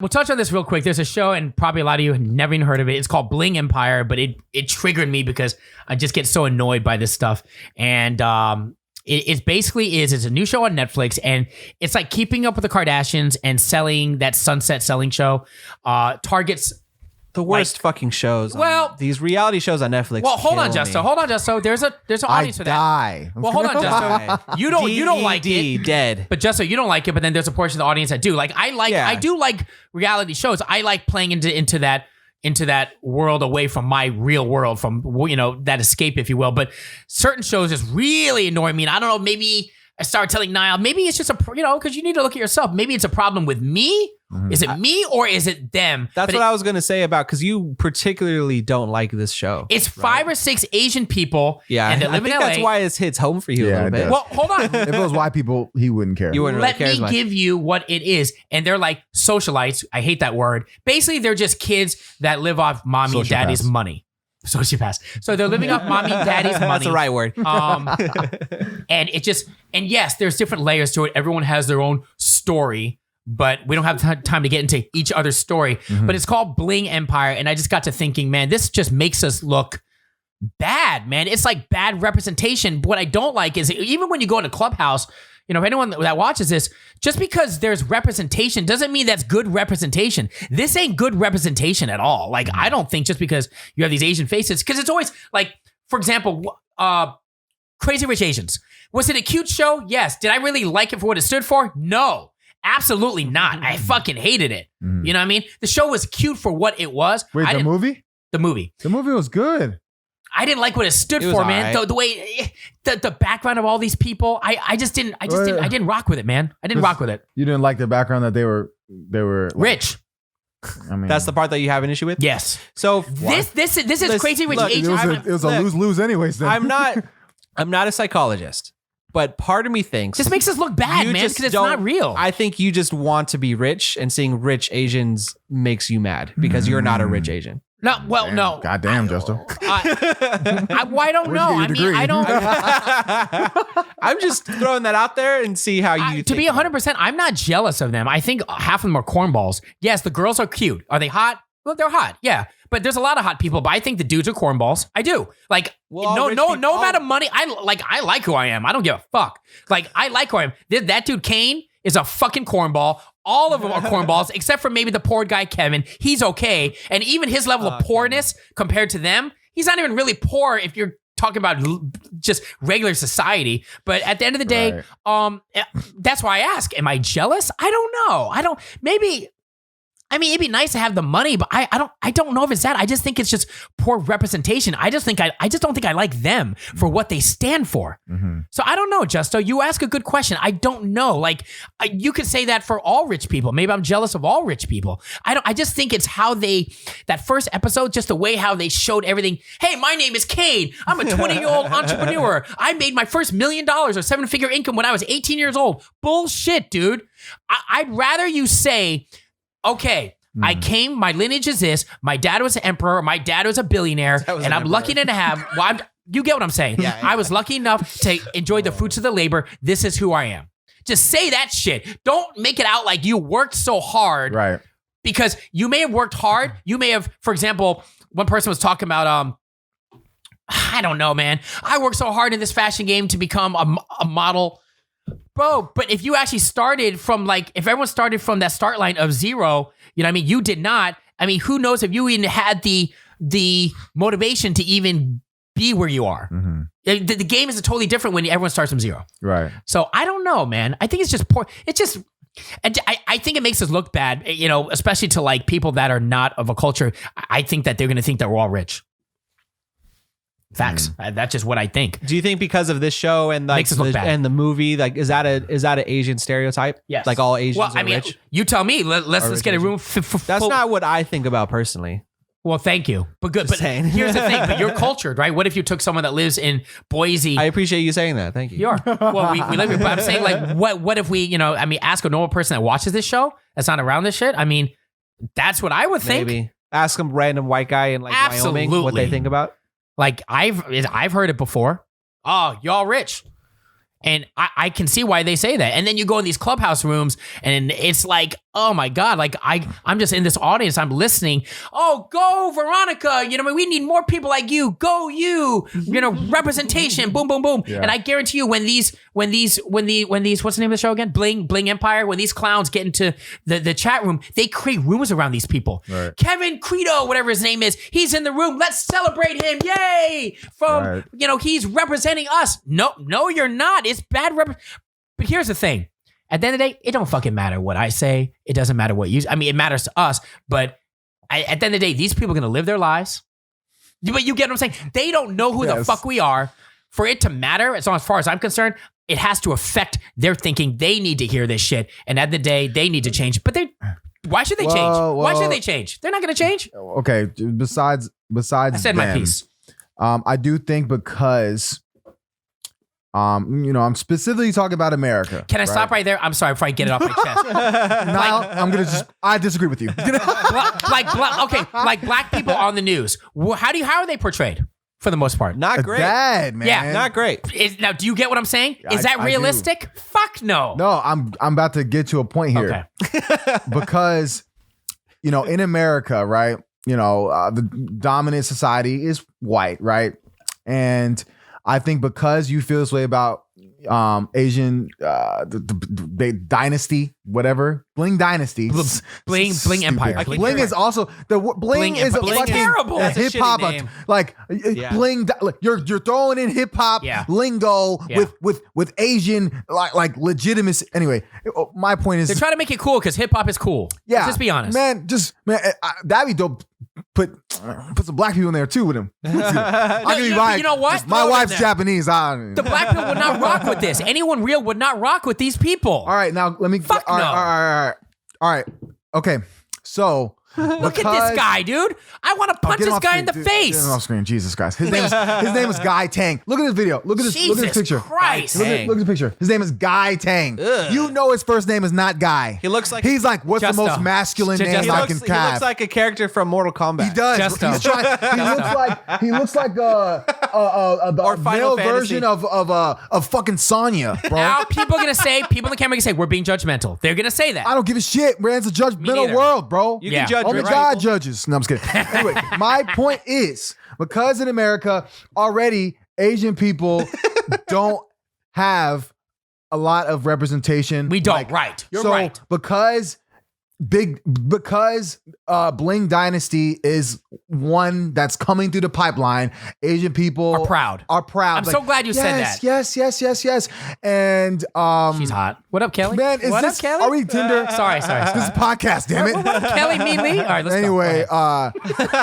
We'll touch on this real quick. There's a show, and probably a lot of you have never even heard of it. It's called Bling Empire, but it triggered me because I just get so annoyed by this stuff. And it basically is, it's a new show on Netflix, and it's like keeping up with the Kardashians and selling that sunset selling show. Targets the worst fucking shows. Well, these reality shows on Netflix. Well, hold on, Justo. Hold on, Justo. There's an audience for that. Well, hold on, Justo. You don't like it. Dead. But Justo, you don't like it. But then there's a portion of the audience that do. Like I do like reality shows. I like playing into that world away from my real world, from that escape, if you will. But certain shows just really annoy me. And I don't know. Maybe I started telling Nile. Maybe it's just because you need to look at yourself. Maybe it's a problem with me. Mm-hmm. Is it me or is it them? That's what I was going to say about, because you particularly don't like this show. It's 5 or 6 Asian people. Yeah, and they live in LA. That's why it hits home for you a little bit. Well, hold on. If it was white people, he wouldn't care. You wouldn't really care Let as me much. give you what it is. And they're like socialites. I hate that word. Basically, they're just kids that live off mommy and daddy's money. Sociopaths. So they're living off mommy and daddy's money. That's the right word. And yes, there's different layers to it. Everyone has their own story, but we don't have time to get into each other's story. Mm-hmm. But it's called Bling Empire. And I just got to thinking, man, this just makes us look bad, man. It's like bad representation. What I don't like is even when you go into Clubhouse, if anyone that watches this, just because there's representation doesn't mean that's good representation. This ain't good representation at all. Like, I don't think just because you have these Asian faces, because it's always like, for example, Crazy Rich Asians. Was it a cute show? Yes. Did I really like it for what it stood for? No. Absolutely not. I fucking hated it. You know what I mean? The show was cute for what it was. Wait, the movie? The movie. The movie was good. I didn't like what it stood for, man. Right. The way the background of all these people, I didn't rock with it, man. I didn't rock with it. You didn't like the background that they were like, rich. I mean, that's the part that you have an issue with? Yes. So this is Crazy Rich Asians. It was a lose-lose anyways then. I'm not a psychologist, but part of me thinks this makes us look bad, man, because it's not real. I think you just want to be rich, and seeing rich Asians makes you mad because you're not a rich Asian. No, well, no. Goddamn, Justo. I don't know. I mean, I don't. I'm just throwing that out there and see how you. To be 100%, I'm not jealous of them. I think half of them are cornballs. Yes, the girls are cute. Are they hot? Well, they're hot. Yeah, but there's a lot of hot people. But I think the dudes are cornballs. I do. Like, no amount of money. I like who I am. I don't give a fuck. Like, I like who I am. That dude Kane is a fucking cornball. All of them are cornballs, except for maybe the poor guy, Kevin. He's okay. And even his level of poorness compared to them, he's not even really poor if you're talking about just regular society. But at the end of the day, that's why I ask, am I jealous? I don't know. It'd be nice to have the money, but I don't know if it's that. I just think it's just poor representation. I just don't think I like them for what they stand for. Mm-hmm. So I don't know, Justo. You ask a good question. I don't know. Like, you could say that for all rich people. Maybe I'm jealous of all rich people. I just think it's how that first episode, just the way how they showed everything. Hey, my name is Kane. I'm a 20-year-old entrepreneur. I made my first $1 million or 7-figure income when I was 18 years old. Bullshit, dude. I'd rather you say, okay, I came, my lineage is this, my dad was an emperor, my dad was a billionaire, and I'm lucky to have, you get what I'm saying. Yeah. I was lucky enough to enjoy the fruits of the labor. This is who I am. Just say that shit. Don't make it out like you worked so hard. Right. Because you may have worked hard. You may have, for example, one person was talking about, I don't know, man. I worked so hard in this fashion game to become a model. Bro, but if you actually started from if everyone started from that start line of zero, you know what I mean? You did not. I mean, who knows if you even had the motivation to even be where you are. Mm-hmm. The game is totally different when everyone starts from zero. Right. So I don't know, man. I think it's just poor. It's just, I think it makes us look bad, especially to people that are not of a culture. I think that they're going to think that we're all rich. Facts. That's just what I think. Do you think because of this show and the movie, is that an Asian stereotype? Yes. Like all Asians are rich? You tell me. Let's get a room. That's not what I think about personally. Well, thank you. But good. But here's the thing. But you're cultured, right? What if you took someone that lives in Boise? I appreciate you saying that. Thank you. You are. Well, we live here. But I'm saying, what if we, ask a normal person that watches this show that's not around this shit? I mean, that's what I would think. Maybe. Ask some random white guy in Wyoming what they think about. I've heard it before. Oh, y'all rich. And I can see why they say that. And then you go in these clubhouse rooms and it's like, oh my God, like I'm just in this audience, I'm listening. Oh, go Veronica, we need more people like you. Go you, representation, boom, boom, boom. Yeah. And I guarantee you when these, what's the name of the show again? Bling Empire, when these clowns get into the chat room, they create rumors around these people. Right. Kevin Credo, whatever his name is, he's in the room. Let's celebrate him. Yay. From, he's representing us. No, you're not. It's bad. But here's the thing. At the end of the day, it don't fucking matter what I say. It doesn't matter what you. I mean, it matters to us. But at the end of the day, these people are gonna live their lives. But you get what I'm saying? They don't know who the fuck we are. For it to matter, as far as I'm concerned, it has to affect their thinking. They need to hear this shit. And at the end of the day, they need to change. But why should they change? Why should they change? They're not gonna change. Okay. Besides, I said my piece. I do think because. I'm specifically talking about America. Can I stop right there? I'm sorry before I get it off my chest. Nile, I disagree with you. Like black people on the news. How are they portrayed for the most part? Not great. Bad, man. Yeah, not great. Now, do you get what I'm saying? Is that realistic? Fuck no. No, I'm about to get to a point here. Okay. Because, in America, right? The dominant society is white, right? And I think because you feel this way about Asian, the dynasty, whatever, Bling dynasty, Bling Empire. Bling is also Bling is a fucking terrible. hip hop. Like Bling, you're throwing in hip hop lingo with Asian like legitimacy. Anyway, my point is they're trying to make it cool because hip hop is cool. Yeah, just be honest, man. That'd be dope. Put some black people in there too with him. I'll give you right. You know what? My wife's Japanese. The black people would not rock with this. Anyone real would not rock with these people. All right, now let me. Fuck all no. All right. Okay. So look at this guy, dude. I want to punch this guy in the face. Get him off screen. Jesus Christ. His name is Guy Tang. Look at this video. Look at this. Jesus look at this picture. Christ. Look at the picture. His name is Guy Tang. Ugh. You know his first name is not Guy. He's like what's Justo. the most masculine name I can He looks like a character from Mortal Kombat. He does. Justo. He looks like a male version of fucking Sonya, bro. Now people in the camera can say we're being judgmental. They're gonna say that. I don't give a shit, man. It's a judgmental world, bro. You can judge. Only God judges. No, I'm just kidding. Anyway, my point is because in America already Asian people don't have a lot of representation. We don't. Right. You're right. Because Bling Dynasty is one that's coming through the pipeline. Asian people are proud. I'm so glad you said that. Yes. And she's hot. What up, Kelly? Man, what up, Kelly? Are we Tinder? Sorry. This is a podcast, damn it. What up, Kelly? Me. All right, let's anyway, go.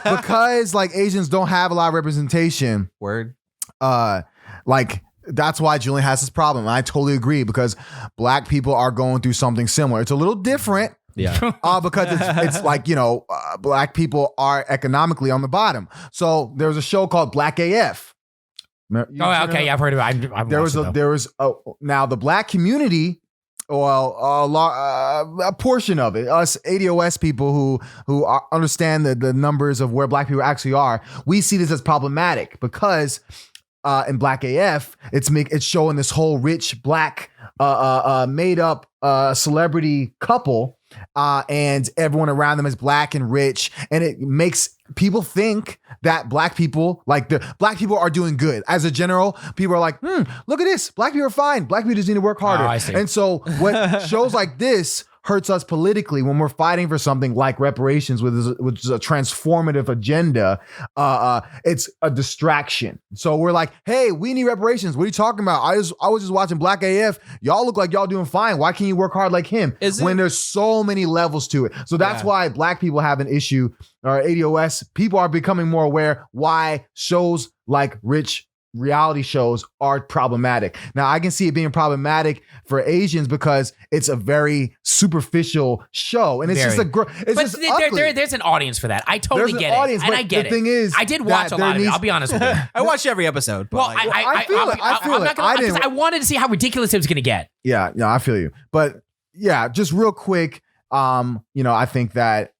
because like Asians don't have a lot of representation. Word. That's why Julian has this problem. And I totally agree because black people are going through something similar. It's a little different. Yeah. Because it's like, black people are economically on the bottom. So there was a show called Black AF. Okay. Yeah, I've heard of it. Now the black community, a portion of it, us ADOS people who understand the numbers of where black people actually are, we see this as problematic because in Black AF, it's showing this whole rich black made up celebrity couple. And everyone around them is black and rich, and it makes people think that black people are doing good. As a general, people are like, look at this. Black people are fine. Black people just need to work harder. I see. And so what shows like this hurts us politically when we're fighting for something like reparations, which is a transformative agenda. It's a distraction. So we're like, hey, we need reparations. What are you talking about? I was just watching Black AF. Y'all look like y'all doing fine. Why can't you work hard like him? When there's so many levels to it. So that's why black people have an issue, or ADOS. People are becoming more aware why shows like rich reality shows are problematic. Now I can see it being problematic for Asians because it's a very superficial show, and it's just ugly. There's an audience for that. I totally get it, and I get it. The thing is, I did watch a lot of it. I'll be honest with you. I watched every episode. Well, I feel it. I wanted to see how ridiculous it was going to get. Yeah, I feel you. But yeah, just real quick, I think that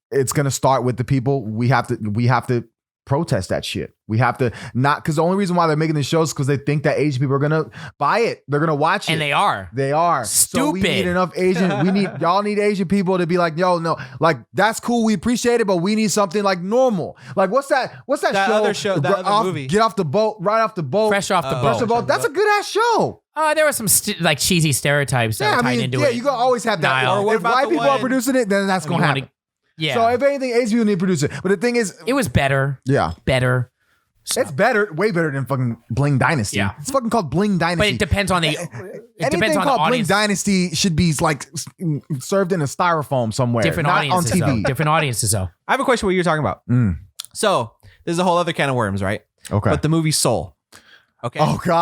it's going to start with the people. We have to protest that shit. We have to not, because the only reason why they're making the shows is because they think that Asian people are gonna buy it. They're gonna watch it. And they are. They are. So we Stupid. need enough Asian. Y'all need Asian people to be like, yo, no, like that's cool. We appreciate it, but we need something like normal. Like what's that show? That other movie. Get off the boat, right off the boat. Fresh off the boat. That's a good ass show. There were some like cheesy stereotypes that were tied into it. You gonna always have that. Nile. Or what if about white the people one- are producing it, then that's gonna happen. Yeah. So if anything, Asian people need to produce it. But the thing is, it was better. yeah, Better. it's better, way better than fucking Bling Dynasty. Yeah. It's fucking called Bling Dynasty. But it depends on the. It Anything depends on the called Bling audience. Dynasty should be like served in a styrofoam somewhere, Different not audiences, on though. TV. Different audiences, though. I have a question. What you're talking about? So this is a whole other can of worms, right? Okay. But the movie Soul. Okay. Oh God.